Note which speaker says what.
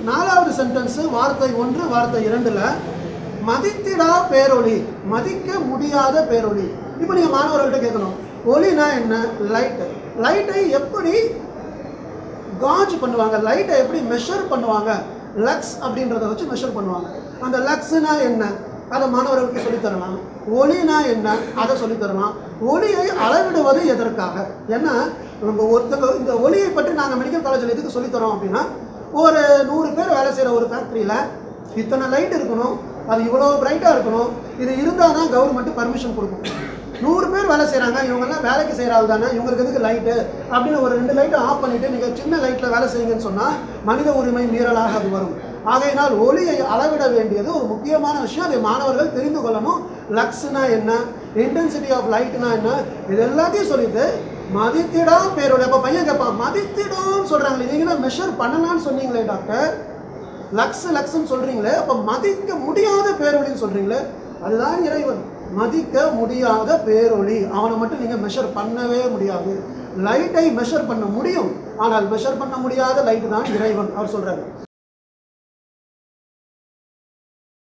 Speaker 1: நாலாவது சென்டென்ஸ் வார்த்தை 1 வார்த்தை 2ல மதித்திடா பேரொளி, மதிக்க முடியாத பேரொளி. இப்போ நீங்கள் மாணவர்கள்ட்ட கேட்கணும், ஒளினா என்ன? லைட்டு. லைட்டை எப்படி காஜ் பண்ணுவாங்க, லைட்டை எப்படி மெஷர் பண்ணுவாங்க? லக்ஸ் அப்படின்றத வச்சு மெஷர் பண்ணுவாங்க. அந்த லக்ஸ்னா என்ன அதை மாணவர்களுக்கு சொல்லித்தரலாம். ஒளினா என்ன அதை சொல்லித்தரலாம். ஒளியை அளவிடுவது எதற்காக? ஏன்னா நம்ம ஒருத்தங்க இந்த ஒளியை பற்றி நாங்கள் மெடிக்கல் காலேஜில் எதுக்கு சொல்லித்தரோம் அப்படின்னா, ஒரு 100 பேர் வேலை செய்கிற ஒரு ஃபேக்ட்ரியில் இத்தனை லைட் இருக்கணும், அது இவ்வளோ பிரைட்டாக இருக்கணும், இது இருந்தால் தான் கவர்மெண்ட்டு பர்மிஷன் கொடுக்கும். 100 பேர் வேலை செய்கிறாங்க, இவங்கெல்லாம் வேலைக்கு செய்கிறாங்க தானே, இவங்களுக்கு எதுக்கு லைட்டு அப்படின்னு ஒரு 2 லைட்டை ஆஃப் பண்ணிவிட்டு நீங்கள் சின்ன லைட்டில் வேலை செய்யுங்கன்னு சொன்னால் மனித உரிமை மீறலாக அது வரும். ஆகையினால் ஒளியை அளவிட வேண்டியது ஒரு முக்கியமான விஷயம். அதை மாணவர்கள் தெரிந்து கொள்ளணும். லக்ஸ்னா என்ன, இன்டென்சிட்டி ஆஃப் லைட்னா என்ன, இது எல்லாத்தையும் சொல்லிட்டு மதித்திடா பேரோட. அப்போ பையன் கேட்பான், மதித்திடான்னு சொல்கிறாங்களே, நீங்கன்னா மெஷர் பண்ணலான்னு சொன்னீங்களே டாக்டர், லக்ஸ்ன்னு சொல்கிறீங்களே, அப்போ மதிக்க முடியாத பேரொழின்னு சொல்கிறீங்களே, அதுதான் இறைவன். மதிக்க முடியாத பேரொளி, அவனை மட்டும் நீங்கள் மெஷர் பண்ணவே முடியாது. லைட்டை மெஷர் பண்ண முடியும், ஆனால் மெஷர் பண்ண முடியாத லைட்டு தான் இறைவன் அவர் சொல்கிறாரு.